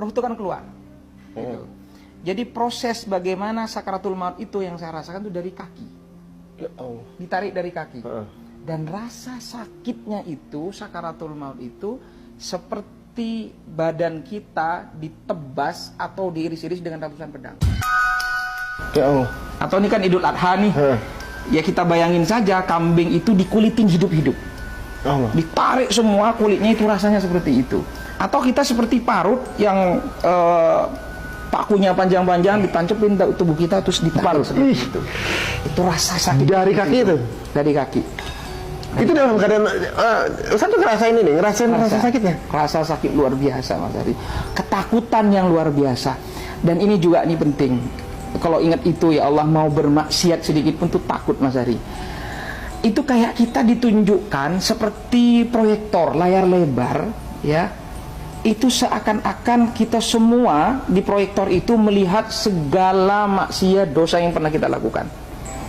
roh itu kan keluar. Gitu. Jadi proses bagaimana sakaratul maut itu yang saya rasakan itu dari kaki. Ditarik dari kaki. Dan rasa sakitnya itu, sakaratul maut itu seperti badan kita ditebas atau diiris-iris dengan ratusan pedang. Ya Allah. Atau ini kan Idul Adha nih. Ya kita bayangin saja kambing itu dikulitin hidup-hidup. Allah. Ditarik semua kulitnya itu rasanya seperti itu. Atau kita seperti parut yang pakunya panjang-panjang ditancepin tubuh kita terus ditarik seperti itu. Itu rasa sakit dari kaki itu. Dari kaki. Itu dalam keadaan Ustaz tuh ngerasain ini, ngerasain rasa sakitnya. Rasa sakit luar biasa Mas Ari. Ketakutan yang luar biasa. Dan ini juga ini penting. Kalau ingat itu ya Allah, mau bermaksiat sedikit pun tuh takut Mas Ari. Itu kayak kita ditunjukkan seperti proyektor layar lebar ya. Itu seakan-akan kita semua di proyektor itu melihat segala maksiat dosa yang pernah kita lakukan.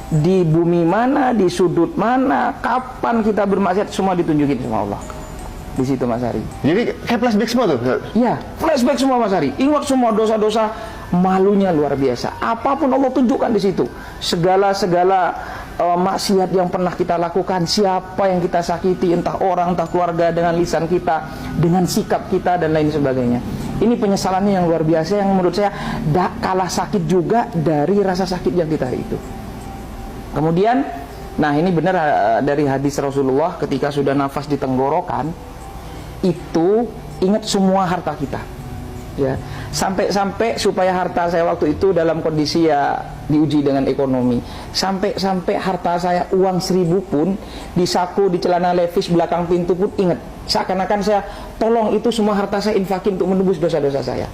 Di bumi mana, di sudut mana, kapan kita bermaksiat, semua ditunjukin sama Allah. Di situ Mas Ari. Jadi kayak flashback semua tuh? Iya, flashback semua Mas Ari. Ingat semua dosa-dosa, malunya luar biasa. Apapun Allah tunjukkan di situ. Segala maksiat yang pernah kita lakukan, siapa yang kita sakiti, entah orang, entah keluarga, dengan lisan kita, dengan sikap kita, dan lain sebagainya. Ini penyesalannya yang luar biasa, yang menurut saya tak kalah sakit juga dari rasa sakit yang kita itu. Kemudian, nah ini benar dari hadis Rasulullah, ketika sudah nafas di tenggorokan, itu ingat semua harta kita. Ya, sampai supaya harta saya waktu itu dalam kondisi ya diuji dengan ekonomi, sampai harta saya uang 1000 pun di saku, di celana levis belakang pintu pun ingat, seakan-akan saya tolong itu semua harta saya infakin untuk menebus dosa-dosa saya.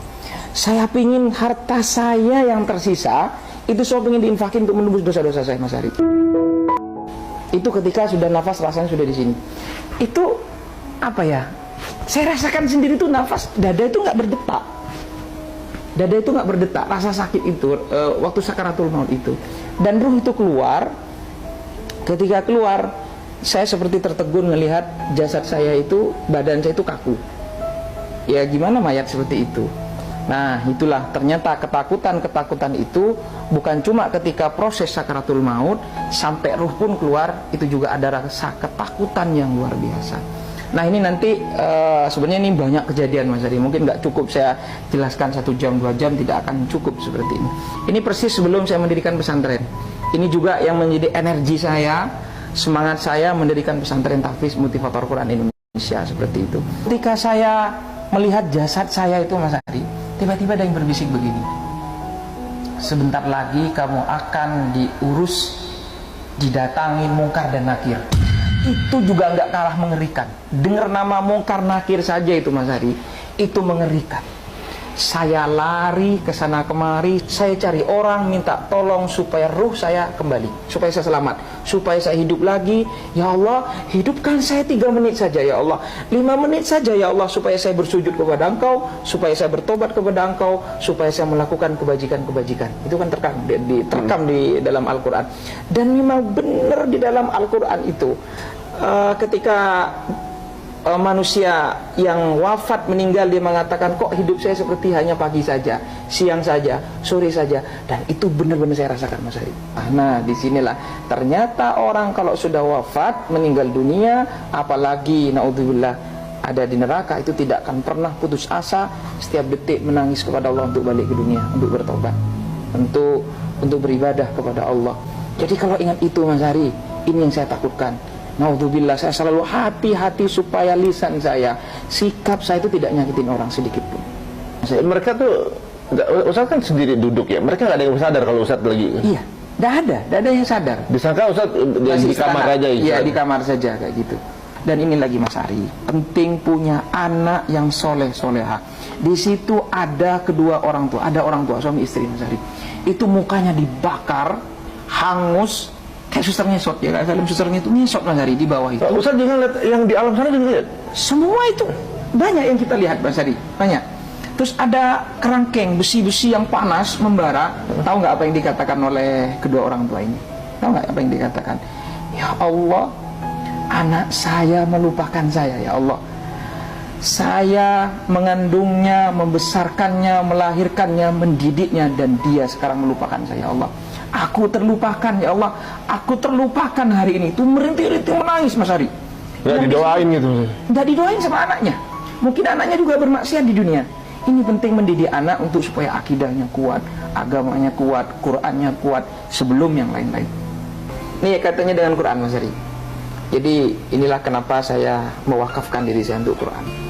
Saya pingin harta saya yang tersisa itu saya pingin diinfakin untuk menebus dosa-dosa saya Mas Ari. Itu ketika sudah nafas rasanya sudah di sini. Itu apa ya? Saya rasakan sendiri tuh nafas dada itu nggak berdetak. Dada itu nggak berdetak, rasa sakit itu waktu sakaratul maut itu. Dan ruh itu keluar. Ketika keluar, saya seperti tertegun melihat jasad saya itu, badan saya itu kaku. Ya gimana mayat seperti itu? Nah itulah ternyata ketakutan itu bukan cuma ketika proses sakaratul maut, sampai ruh pun keluar, itu juga ada rasa ketakutan yang luar biasa. Nah ini nanti sebenarnya ini banyak kejadian Mas Ari, mungkin nggak cukup saya jelaskan 1 jam 2 jam, tidak akan cukup seperti ini. Ini persis sebelum saya mendirikan pesantren. Ini juga yang menjadi energi saya, semangat saya mendirikan pesantren tahfiz motivator Quran Indonesia seperti itu. Ketika saya melihat jasad saya itu Mas Ari, tiba-tiba ada yang berbisik begini, sebentar lagi kamu akan diurus, didatangin mungkar dan nakir. Itu juga nggak kalah mengerikan. Dengar nama mungkar nakir saja itu Mas Ari, itu mengerikan. Saya lari ke sana kemari, saya cari orang minta tolong supaya ruh saya kembali, supaya saya selamat, supaya saya hidup lagi. Ya Allah, hidupkan saya 3 menit saja ya Allah, 5 menit saja ya Allah, supaya saya bersujud kepada Engkau, supaya saya bertobat kepada Engkau, supaya saya melakukan kebajikan-kebajikan. Itu kan terekam di dalam Al-Quran. Dan memang benar di dalam Al-Quran itu ketika manusia yang wafat meninggal, dia mengatakan kok hidup saya seperti hanya pagi saja, siang saja, sore saja. Dan itu benar-benar saya rasakan Mas Ari. Nah disinilah ternyata orang kalau sudah wafat meninggal dunia, apalagi naudzubillah ada di neraka, itu tidak akan pernah putus asa, setiap detik menangis kepada Allah untuk balik ke dunia, untuk bertobat, untuk beribadah kepada Allah. Jadi kalau ingat itu Mas Ari, ini yang saya takutkan. Naudzubillah, saya selalu hati-hati supaya lisan saya, sikap saya itu tidak nyakitin orang sedikit pun. Mereka tuh, Ustaz kan sendiri duduk ya, mereka nggak ada yang sadar kalau Ustaz lagi. Iya, nggak ada yang sadar. Disangka Ustaz di kamar aja. Iya, di kamar saja kayak gitu. Dan ini lagi Mas Ari, penting punya anak yang soleh-soleha. Di situ ada kedua orang tua, ada orang tua suami istri Mas Ari. Itu mukanya dibakar, hangus. Kayak suster ngesot ya, kayak film susternya itu ngesot Mas Ari di bawah itu. Ustaz juga lihat yang di alam sana juga lihat. Semua itu banyak yang kita lihat Mas Ari, banyak. Terus ada kerangkeng besi-besi yang panas membara. Tahu nggak apa yang dikatakan oleh kedua orang tua ini? Tahu nggak apa yang dikatakan? Ya Allah, anak saya melupakan saya ya Allah. Saya mengandungnya, membesarkannya, melahirkannya, mendidiknya, dan dia sekarang melupakan saya, ya Allah. Aku terlupakan, ya Allah. Aku terlupakan hari ini. Itu merintih-rintih menangis, Mas Ari. Nggak didoain gitu. Nggak didoain sama anaknya. Mungkin anaknya juga bermaksiat di dunia. Ini penting mendidik anak untuk supaya akidahnya kuat, agamanya kuat, Qur'annya kuat sebelum yang lain-lain. Ini katanya dengan Quran, Mas Ari. Jadi inilah kenapa saya mewakafkan diri saya untuk Quran.